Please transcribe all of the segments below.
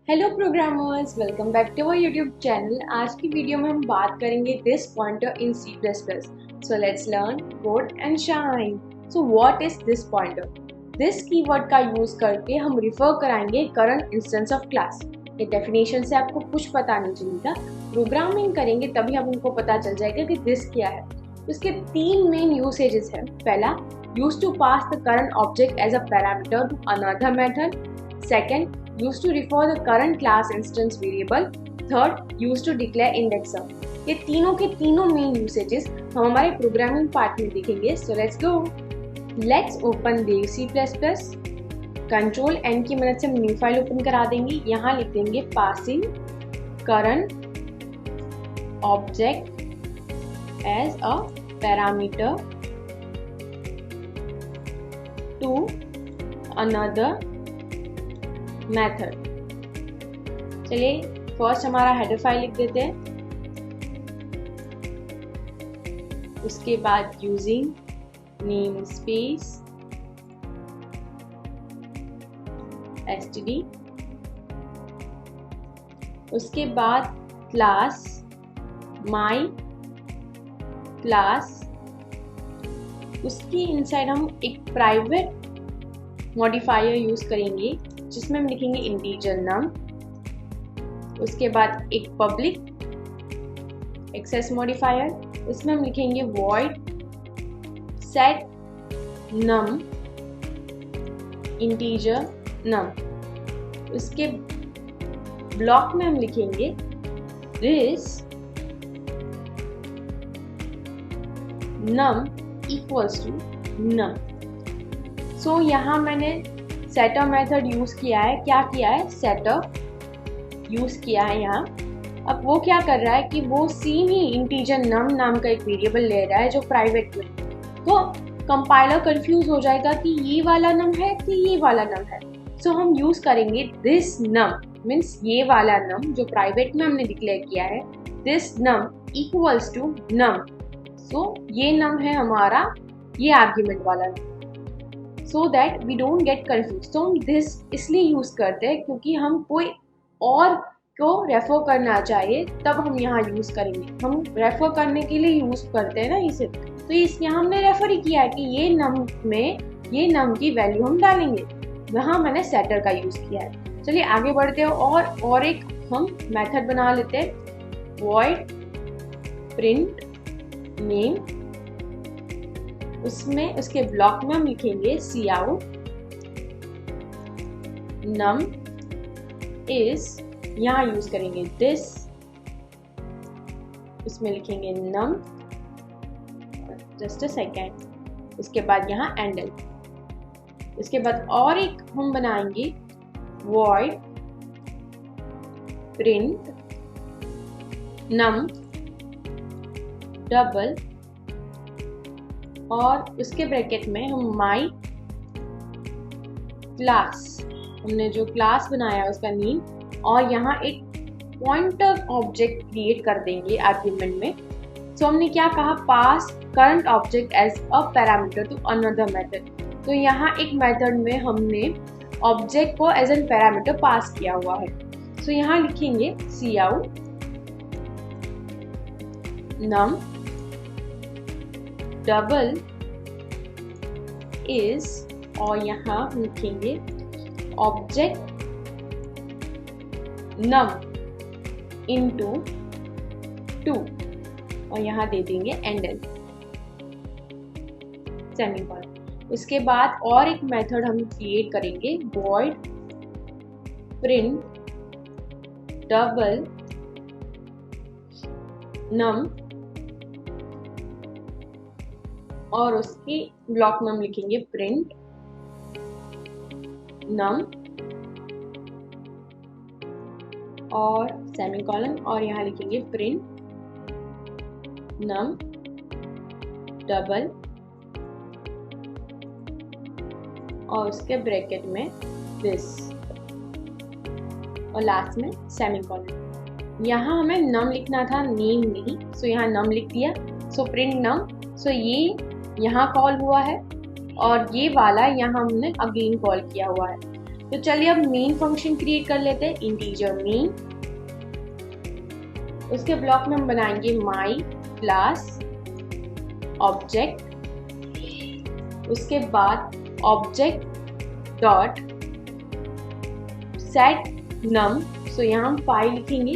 Hello programmers, welcome back to our YouTube channel. आज की video में हम बात करेंगे this pointer in C++। So let's learn code and shine. So what is this pointer? This keyword का use करके हम रिफर कराएंगे करंट इंस्टेंस ऑफ क्लास। ये डेफिनेशन से आपको कुछ पता नहीं चलेगा, प्रोग्रामिंग करेंगे तभी हमको पता चल जाएगा कि दिस क्या है। उसके तीन मेन यूसेजेस हैं। पहला, use to pass the current object as a parameter to another method. Second, used to refer the current class instance variable. Third, used to declare indexer. ये तीनों के तीनों मेन यूसेजेस हम हमारे प्रोग्रामिंग पार्ट में देखेंगे। So let's go, let's open Dev C++। Control N की मदद से हम न्यू फाइल ओपन करा देंगे। यहाँ लिख देंगे passing current object as a parameter to another method. चलिए फर्स्ट हमारा हेडर फाइल लिख देते हैं। उसके बाद यूजिंग नेम स्पेस std। उसके बाद क्लास माई क्लास। उसकी इनसाइड हम एक प्राइवेट मॉडिफायर यूज करेंगे जिसमें हम लिखेंगे इंटीजर नम। उसके बाद एक पब्लिक एक्सेस मॉडिफायर, इसमें हम लिखेंगे वॉइड सेट नम इंटीजर नम। उसके ब्लॉक में हम लिखेंगे this num equals to num. सो यहाँ मैंने सेटअप मेथड यूज किया है। क्या किया है? सेटअप यूज किया है यहाँ। अब वो क्या कर रहा है कि वो सेम ही इंटीजर नम नाम का एक वेरिएबल ले रहा है जो प्राइवेट में। तो कंपाइलर कंफ्यूज हो जाएगा कि ये वाला नम है कि ये वाला नम है। सो हम यूज करेंगे दिस नम, मीन्स ये वाला नम जो प्राइवेट में हमने डिक्लेयर किया है, this num equals to num. So ये नम है हमारा, ये आर्ग्यूमेंट वाला num, so that we don't get confuse. तो हम दिस इसलिए यूज करते हैं क्योंकि हम कोई और को रेफर करना चाहिए तब हम यहाँ यूज करेंगे। हम रेफर करने के लिए यूज करते हैं ना इसे, तो इस यहाँ हमने रेफर ही किया है कि ये नम में ये नम की वैल्यू हम डालेंगे। वहाँ मैंने सेटर का यूज किया है। चलिए आगे बढ़ते हैं और एक हम मेथड बना लेते हैं, वॉइड प्रिंट नेम। उसमें उसके ब्लॉक में हम लिखेंगे cout num is, यहाँ यूज करेंगे this, उसमें लिखेंगे num, जस्ट अ सेकेंड। उसके बाद यहाँ एंडल। उसके बाद और एक हम बनाएंगे void print num डबल, और उसके ब्रैकेट में हम माई क्लास, हमने जो क्लास बनाया है उसका नेम, और यहाँ एक पॉइंटर ऑब्जेक्ट क्रिएट कर देंगे आर्ग्यूमेंट में। सो हमने क्या कहा? Pass current object as a parameter to another method. तो यहाँ एक मेथड में हमने ऑब्जेक्ट को एज एन पैरामीटर पास किया हुआ है। सो यहाँ लिखेंगे cout num डबल इज, और यहाँ लिखेंगे ऑब्जेक्ट नम इनटू 2, और यहाँ दे देंगे एंडल सेमीकोलन। उसके बाद और एक मेथड हम क्रिएट करेंगे, वॉइड प्रिंट डबल नम, और उसके ब्लॉक में हम लिखेंगे प्रिंट नम और सेमीकोलन, और यहाँ लिखेंगे प्रिंट नम डबल, और उसके ब्रैकेट में दिस, और लास्ट में सेमीकोलन। यहाँ हमें नम लिखना था, नेम नहीं, सो यहाँ नम लिख दिया। सो प्रिंट नम, सो ये यहाँ कॉल हुआ है और ये वाला यहाँ हमने अगेन कॉल किया हुआ है। तो चलिए अब मेन फंक्शन क्रिएट कर लेते हैं, इंटीजर मेन। उसके ब्लॉक में हम बनाएंगे माई क्लास ऑब्जेक्ट, उसके बाद ऑब्जेक्ट डॉट सेट नम, सो यहाँ हम 5 लिखेंगे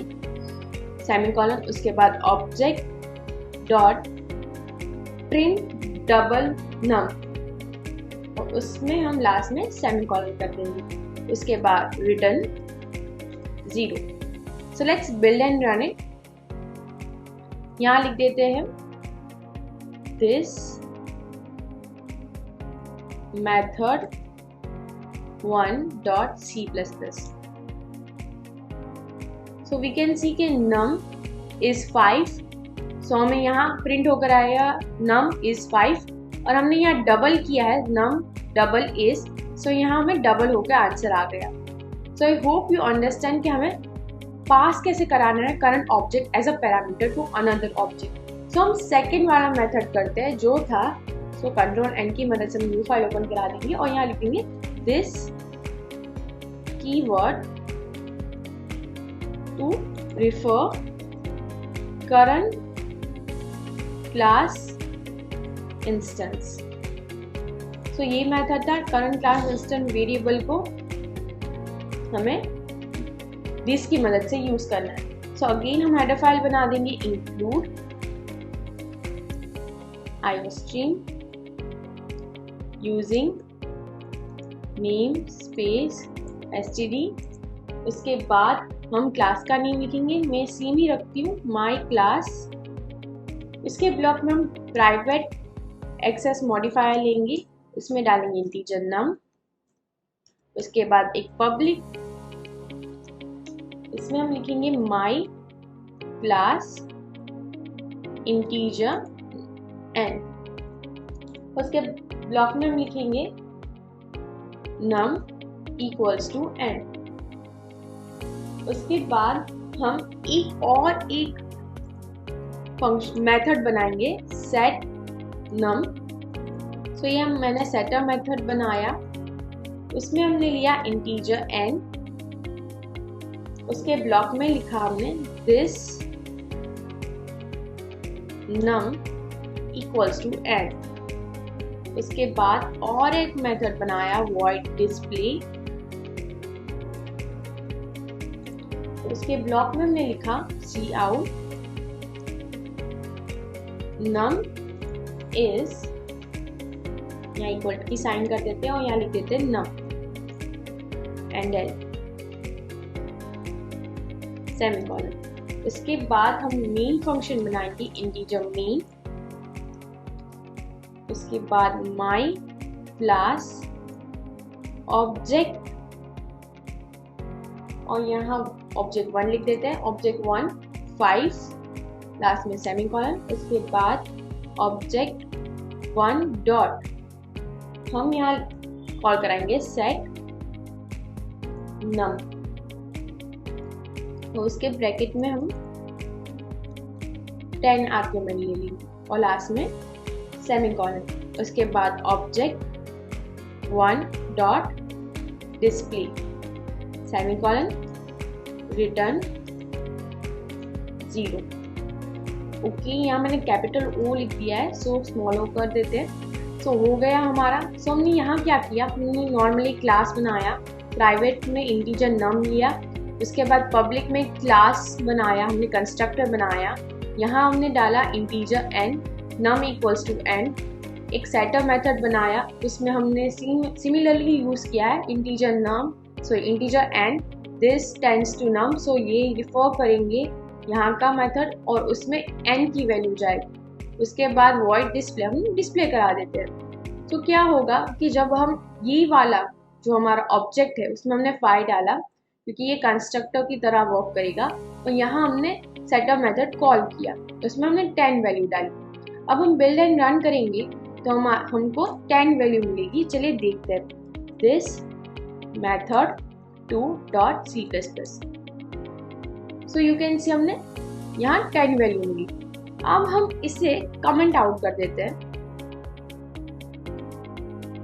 सेमीकोलन, उसके बाद ऑब्जेक्ट डॉट प्रिंट डबल नम और उसमें हम लास्ट में सेमीकोलन कर देंगे, उसके बाद return 0। So let's build and run it. यहाँ लिख देते हैं this method 1.c++। So we can see के num is 5, सो हमें यहाँ प्रिंट होकर आएगा num is 5 और हमने यहाँ डबल किया है num डबल is, सो यहाँ हमें डबल होकर आंसर आ गया। So I hope you understand कि हमें पास कैसे कराना है current object as a parameter to another object. So हम सेकेंड वाला मेथड करते हैं जो था, सो कंट्रोल एन की मदद से हम न्यू फाइल ओपन करा देंगे और यहाँ लिखेंगे this keyword to refer current class instance. So ये मेथड था, करंट क्लास इंस्टेंस वेरिएबल को हमें दिस की मदद से यूज करना है। सो अगेन हम हेडर फाइल बना देंगे include iostream using namespace std। उसके बाद हम क्लास का नेम लिखेंगे, मैं सेम ही रखती हूँ माई क्लास। इसके ब्लॉक में हम प्राइवेट एक्सेस मॉडिफायर लेंगे, उसमें डालेंगे इंटीजर नम, उसके बाद एक पब्लिक, इसमें हम लिखेंगे माई क्लास इंटीजर n, उसके ब्लॉक में हम लिखेंगे num इक्वल्स टू n। उसके बाद हम एक फंक्शन मेथड बनाएंगे set num। सो ये मैंने सेटर मेथड बनाया, उसमें हमने लिया इंटीजर n, उसके ब्लॉक में लिखा हमने this num equals to n। उसके बाद और एक मेथड बनाया void display, उसके ब्लॉक में हमने लिखा cout num is, यहाँ इक्वल की साइन कर देते हैं और यहाँ लिख देते हैं num एंड l सेमीकोलन। इसके बाद हम मेन फंक्शन बनाएंगे इंटीजर मेन, उसके बाद माई क्लास ऑब्जेक्ट और यहाँ ऑब्जेक्ट 1 लिख देते हैं, ऑब्जेक्ट 1 5 लास्ट में सेमीकोलन। उसके बाद ऑब्जेक्ट 1 डॉट हम यहाँ कॉल कराएंगे सेट नम, तो उसके ब्रैकेट में हम 10 आर्ग्यूमेंट ले लेंगे और लास्ट में सेमीकोलन। उसके बाद object 1 dot display semicolon return 0। Okay, यहाँ मैंने कैपिटल O लिख दिया है, सो स्मॉल O कर देते हैं। सो हो गया हमारा। सो हमने यहाँ क्या किया, हमने नॉर्मली क्लास बनाया, प्राइवेट में इंटीजर नम लिया, उसके बाद पब्लिक में क्लास बनाया, हमने कंस्ट्रक्टर बनाया, यहाँ हमने डाला integer n num equals to n, एक सेटर मेथड बनाया, उसमें हमने सिमिलरली यूज किया है integer num, so integer n this tends to num, so ये रिफर करेंगे यहाँ का मेथड और उसमें n की वैल्यू जाएगी। उसके बाद void डिस्प्ले हम डिस्प्ले करा देते हैं। तो क्या होगा कि जब हम ये वाला जो हमारा ऑब्जेक्ट है उसमें हमने 5 डाला क्योंकि ये कंस्ट्रक्टर की तरह वर्क करेगा, और यहाँ हमने सेटअप मेथड कॉल किया, उसमें हमने 10 वैल्यू डाली। अब हम बिल्ड एंड रन करेंगे तो हमको 10 वैल्यू मिलेगी। चलिए देखते हैं, this method 2.c++। So you can see हमने यहाँ 10 वैल्यू मिली। अब हम इसे कमेंट आउट कर देते हैं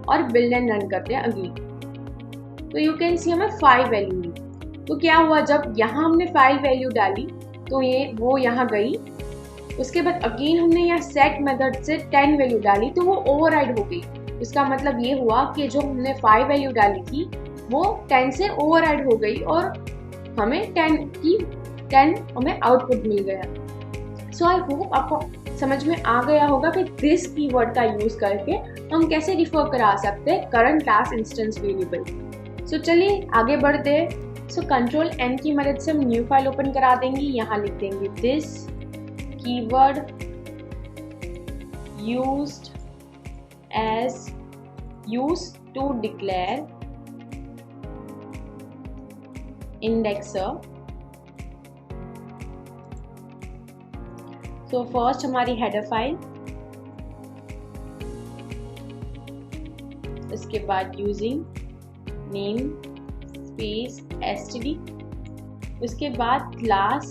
और बिल्ड एंड रन करते हैं अगेन। तो यू कैन सी हमें 5 वैल्यू ली। तो क्या हुआ, जब यहाँ हमने 5 वैल्यू डाली तो वो यहाँ गई। उसके बाद अगेन हमने यहाँ सेट मेथड से 10 वैल्यू डाली तो वो ओवरराइड हो गई। इसका मतलब ये हुआ कि जो हमने 5 वैल्यू डाली थी वो 10 से ओवरराइड हो गई और हमें 10 हमें आउटपुट मिल गया। सो आई होप आपको समझ में आ गया होगा कि दिस कीवर्ड का यूज करके हम कैसे रिफर करा सकते हैं करंट क्लास इंस्टेंस वेरिएबल। सो चलिए आगे बढ़ते हैं। सो कंट्रोल एन की मदद से हम न्यू फाइल ओपन करा देंगे। यहाँ लिख देंगे this keyword used as used to declare indexer। तो फर्स्ट हमारी हेडर फाइल, इसके बाद यूजिंग नेम स्पेस std, उसके बाद क्लास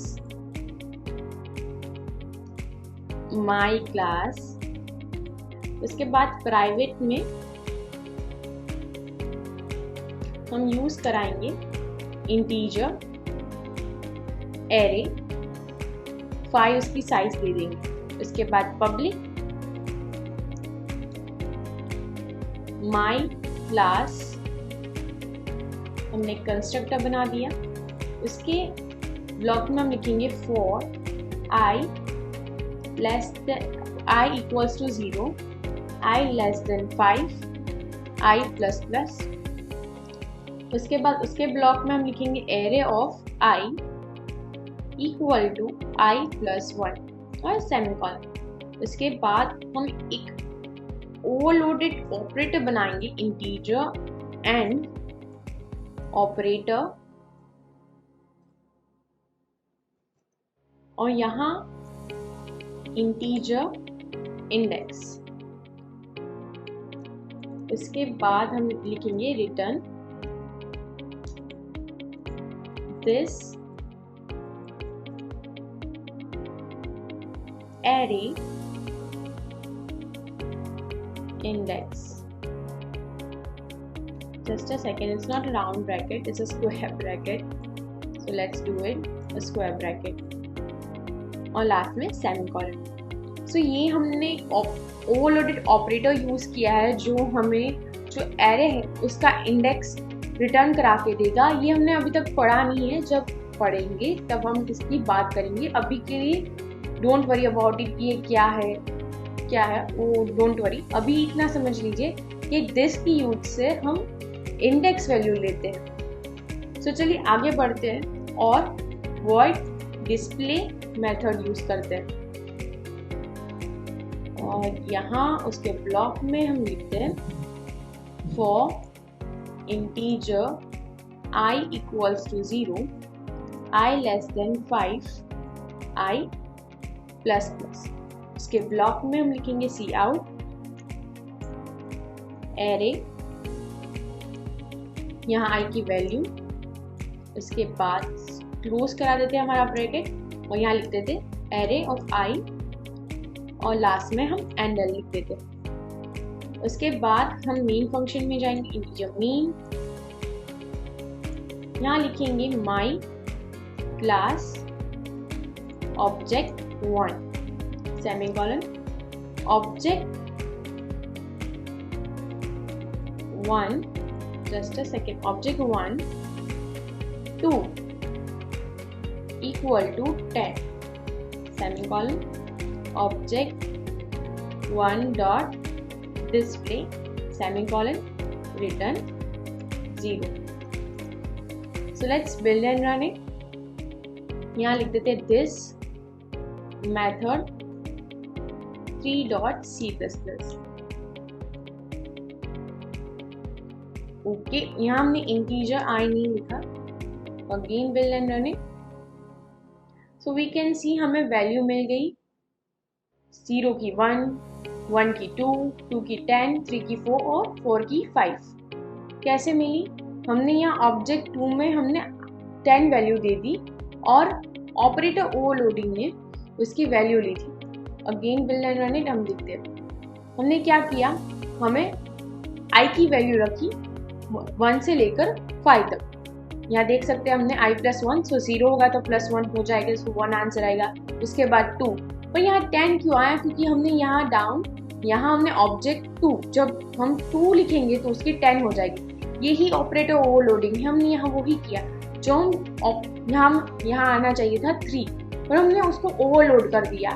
माई क्लास, उसके बाद प्राइवेट में हम यूज कराएंगे इंटीजर एरे, 5 उसकी साइज दे देंगे। उसके बाद पब्लिक माई क्लास हमने कंस्ट्रक्टर बना दिया। उसके ब्लॉक में हम लिखेंगे for i equals to 0, i less than 5, i plus plus। उसके बाद उसके ब्लॉक में हम लिखेंगे array of i equal to i plus 1 और सेमीकोलन। उसके बाद हम एक ओवरलोडेड ऑपरेटर बनाएंगे इंटीजर एंड ऑपरेटर, और यहाँ इंटीजर इंडेक्स। उसके बाद हम लिखेंगे return this array index. Just a second, it's not a round bracket, it's a square bracket. So let's do it, a square bracket. और लास्ट में semicolon. सो ये हमने ओवरलोडेड ऑपरेटर यूज किया है जो हमें जो एरे है उसका इंडेक्स रिटर्न करा के देगा। ये हमने अभी तक पढ़ा नहीं है, जब पढ़ेंगे तब हम इसकी बात करेंगे। अभी के लिए डोंट वरी अबाउट इट, ये क्या है वो डोंट वरी। अभी इतना समझ लीजिए कि दिस की यूज से हम इंडेक्स वैल्यू लेते हैं। सो चलिए आगे बढ़ते हैं और वॉइड डिस्प्ले मेथड यूज करते हैं। और यहाँ उसके ब्लॉक में हम लिखते हैं for integer i equals to 0, i less than 5, i plus plus। उसके ब्लॉक में हम लिखेंगे सी आउट एरे, यहाँ i की वैल्यू, उसके बाद क्लोज करा देते हैं हमारा ब्रैकेट और यहाँ लिख देते एरे ऑफ i और लास्ट में हम एंडल लिख देते। उसके बाद हम मेन फंक्शन में जाएंगे, इंटीजर मेन, यहाँ लिखेंगे my class object 1 semicolon, object 1 just a second, object 1 2 equal to 10 semicolon, object 1 dot display semicolon, return 0। so let's build and run it। यहाँ लिख देते this method 3.c++। ओके, यहाँ हमने integer I नहीं लिखा। Again build and run it. So we can see हमें value मिल गई 0 की 1, 1 की 2, 2 की 10, 3 की 4 और 4 की 5। कैसे मिली? हमने यहाँ ऑब्जेक्ट 2 में हमने 10 वैल्यू दे दी और ऑपरेटर ओवरलोडिंग ने उसकी वैल्यू ली थी। Again build and run it. हम देखते हैं हमने क्या किया, हमें आई की वैल्यू रखी 1 से लेकर 5 तक। यहाँ देख सकते हैं हमने i+1, सो 0 होगा तो +1 हो जाएगा, सो 1 आंसर आएगा। उसके बाद 2, पर यहाँ 10 क्यों आया? क्योंकि हमने यहाँ डाउन, यहाँ हमने ऑब्जेक्ट 2, जब हम 2 लिखेंगे तो उसकी 10 हो जाएगी। यही ऑपरेटर ओवरलोडिंग है, हमने यहाँ वही किया। जो हम यहाँ आना चाहिए था 3, पर हमने उसको ओवरलोड कर दिया।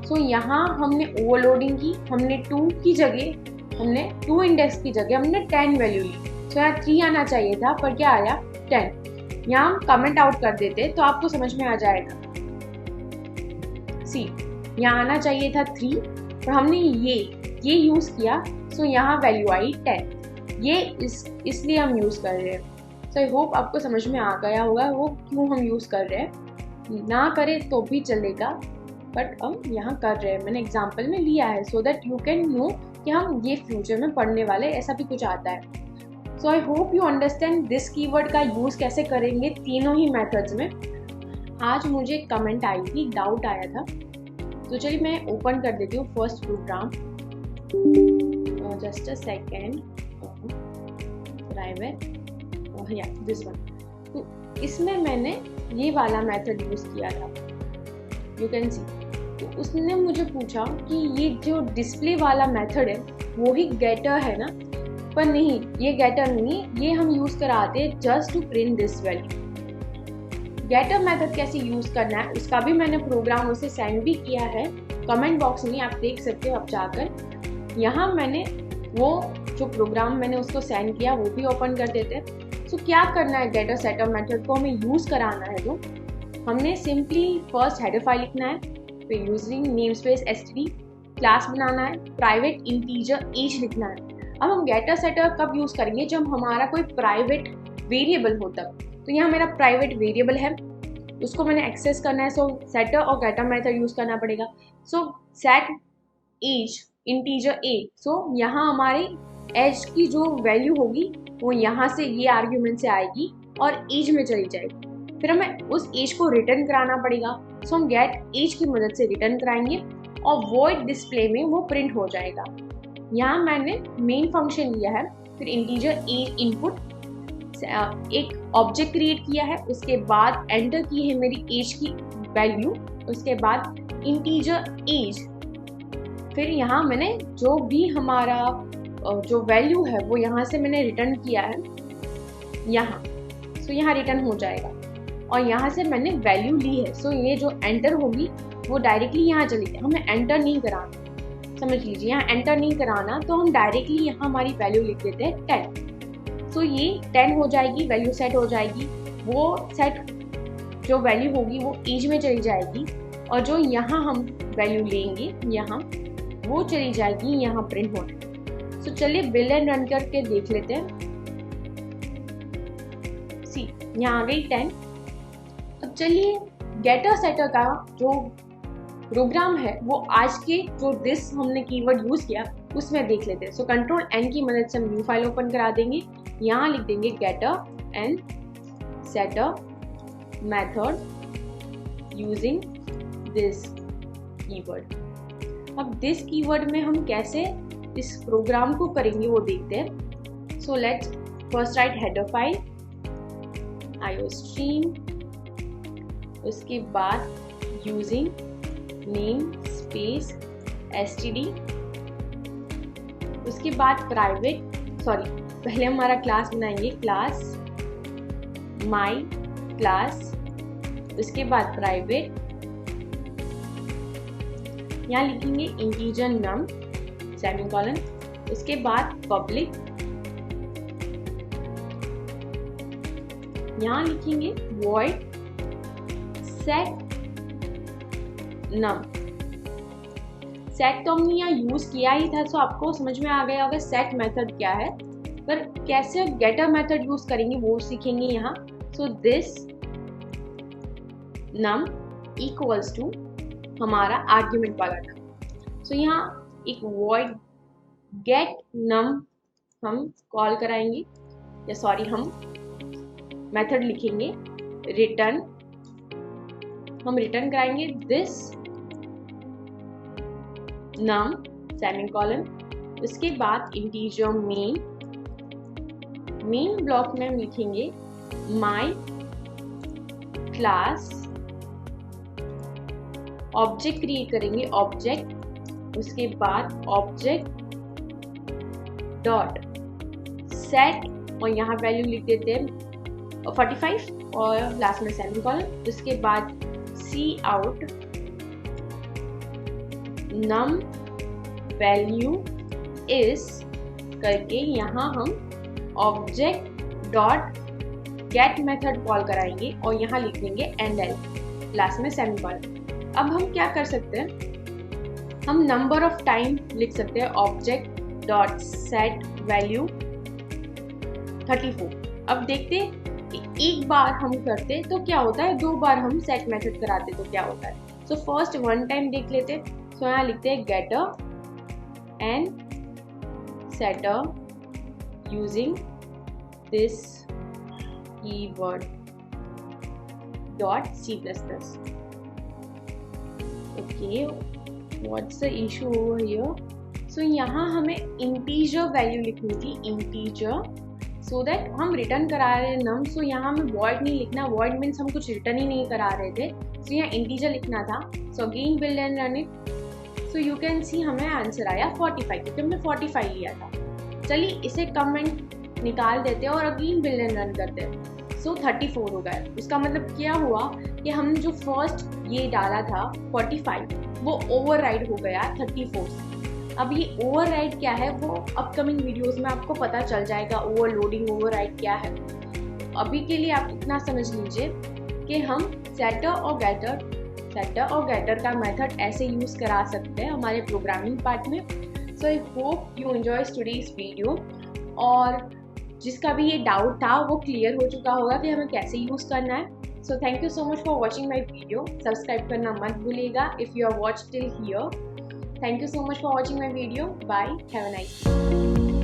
सो यहाँ हमने ओवरलोडिंग की, हमने 2 की जगह, हमने 2 इंडेक्स की जगह हमने 10 वैल्यू ली। सो यहाँ 3 आना चाहिए था, पर क्या आया? 10। यहाँ हम कमेंट आउट कर देते तो आपको समझ में आ जाएगा। सी, यहाँ आना चाहिए था 3, पर हमने ये यूज किया, सो यहाँ वैल्यू आई 10। ये इसलिए हम यूज कर रहे हैं। सो आई होप आपको समझ में आ गया होगा वो क्यों हम यूज कर रहे हैं। ना करें तो भी चलेगा, बट हम यहाँ कर रहे हैं, मैंने एग्जाम्पल में लिया है, so that you can know कि हम ये फ्यूचर में पढ़ने वाले, ऐसा भी कुछ आता है। So I hope you understand this keyword का यूज कैसे करेंगे तीनों ही मेथड्स में। आज मुझे कमेंट आई थी, डाउट आया था, तो चलिए मैं ओपन कर देती हूँ first program. Just a second, private, या दिस वन। तो इसमें मैंने ये वाला मेथड यूज किया था, यू कैन सी। तो उसने मुझे पूछा कि ये जो डिस्प्ले वाला मेथड है वो ही गेटर है ना? पर नहीं, ये गेटर नहीं, ये हम यूज कराते हैं just to print this value. Getter method कैसे यूज करना है उसका भी मैंने प्रोग्राम उसे सेंड भी किया है, कमेंट बॉक्स में आप देख सकते हो। अब जाकर यहाँ मैंने वो जो प्रोग्राम मैंने उसको सेंड किया वो भी ओपन कर देते हैं। सो क्या करना है, गेटर सेटअप मेथड को हमें यूज कराना है तो हमने सिंपली फर्स्ट हेडर फाइल लिखना है, फिर using namespace std, class बनाना है, प्राइवेट इंटीजर एज लिखना है। अब हम गेटर सेटर कब यूज करेंगे? जब हमारा कोई प्राइवेट वेरिएबल हो तब। तो यहाँ मेरा प्राइवेट वेरिएबल है, उसको मैंने एक्सेस करना है, सो सेटर और गेटर मेथड यूज करना पड़ेगा। सो सेट एज इंटीजर ए, सो यहाँ हमारी एज की जो वैल्यू होगी वो यहाँ से ये आर्ग्यूमेंट से आएगी और एज में चली जाएगी। फिर हमें उस एज को रिटर्न कराना पड़ेगा, सो हम गेट एज की मदद से रिटर्न कराएंगे और वॉइड डिस्प्ले में वो प्रिंट हो जाएगा। यहाँ मैंने मेन फंक्शन लिया है, फिर इंटीजर एज इनपुट, एक ऑब्जेक्ट क्रिएट किया है, उसके बाद एंटर की है मेरी एज की वैल्यू, उसके बाद इंटीजर एज, फिर यहाँ मैंने जो भी हमारा जो वैल्यू है वो यहाँ से मैंने रिटर्न किया है यहाँ, सो यहाँ रिटर्न हो जाएगा। और यहाँ से मैंने वैल्यू ली है, सो ये जो एंटर होगी वो डायरेक्टली यहाँ चली जाए, हमें एंटर नहीं कराना, समझ लीजिए यहाँ एंटर नहीं कराना, तो हम डायरेक्टली यहाँ हमारी वैल्यू लिख देते हैं 10। सो ये 10 हो जाएगी, वैल्यू सेट हो जाएगी, वो सेट जो वैल्यू होगी वो एज में चली जाएगी, और जो यहाँ हम वैल्यू लेंगे यहाँ वो चली जाएगी यहाँ प्रिंट होने। सो चलिए बिल एंड रन करके देख लेते हैं। सी, यहाँ आ गई 10। अब चलिए गेटर सेटर का जो प्रोग्राम है वो आज के जो दिस हमने कीवर्ड यूज किया उसमें देख लेते हैं। सो कंट्रोल एन की मदद से हम न्यू फाइल ओपन करा देंगे, यहाँ लिख देंगे getter and setter method using this keyword. अब दिस कीवर्ड में हम कैसे इस प्रोग्राम को करेंगे वो देखते हैं। So let's first right header file iostream, उसके बाद यूजिंग नेम स्पेस std, उसके बाद प्राइवेट, सॉरी पहले हमारा क्लास बनाएंगे, क्लास माई क्लास, उसके बाद प्राइवेट, यहाँ लिखेंगे इंटीजर नम सेमीकोलन, उसके बाद पब्लिक, यहाँ लिखेंगे void set num। सेट तो हमने यहाँ यूज किया ही था, सो आपको समझ में आ गया होगा सेट मेथड क्या है, पर कैसे गेटर मेथड यूज करेंगे वो सीखेंगे यहाँ। So this num equals to हमारा आर्ग्यूमेंट वाला num। सो यहाँ एक void get num हम कॉल कराएंगे, या सॉरी हम मेथड लिखेंगे, रिटर्न हम रिटर्न कराएंगे दिस num सेमीकोलन, उसके बाद इंटीजर मेन मेन ब्लॉक में हम लिखेंगे माई क्लास, ऑब्जेक्ट क्रिएट करेंगे, ऑब्जेक्ट, उसके बाद ऑब्जेक्ट डॉट सेट, और यहाँ वैल्यू लिख देते हैं 45 और लास्ट में सेमीकोलन। उसके बाद सी आउट नम वैल्यू इज करके यहाँ हम object dot get method call कराएंगे और यहाँ लिख देंगे एंड एल, लास्ट में सेमीकोलन। अब हम क्या कर सकते हैं, हम नंबर ऑफ टाइम लिख सकते हैं ऑब्जेक्ट डॉट सेट वैल्यू 34। अब देखते एक बार हम करते तो क्या होता है, 2 बार हम सेट मेथड कराते तो क्या होता है। सो फर्स्ट 1 टाइम देख लेते। सो यहाँ लिखते हैं getter and setter using this keyword dot C++। Okay, what's the issue over here. So यहाँ हमें इंटीजर वैल्यू लिखनी थी, इंटीजर, सो दैट हम रिटर्न करा रहे हैं नम। सो यहाँ हमें वॉइड नहीं लिखना, वॉइड मीन्स हम कुछ रिटर्न ही नहीं करा रहे थे। सो यहाँ इंटीजर लिखना था। So again build and run it. So you can see हमें आंसर आया 45, क्योंकि हमने 45 लिया था। चलिए इसे कमेंट निकाल देते हैं और अगेन बिल्ड एंड रन करते हैं। सो 34 हो गया। उसका मतलब क्या हुआ कि हम जो फर्स्ट ये डाला था 45 वो ओवरराइड हो गया 34 से। अब ये ओवरराइड क्या है वो अपकमिंग वीडियोस में आपको पता चल जाएगा, ओवरलोडिंग ओवरराइड क्या है। अभी के लिए आप इतना समझ लीजिए कि हम सेटर और गेटर का मेथड ऐसे यूज़ करा सकते हैं हमारे प्रोग्रामिंग पार्ट में। So I hope you enjoy today's video, और जिसका भी ये डाउट था वो क्लियर हो चुका होगा कि हमें कैसे यूज़ करना है। So thank you so much for watching my video. Subscribe करना मत भूलिएगा if you are watch till here. Thank you so much for watching my video. Bye. Have a nice day.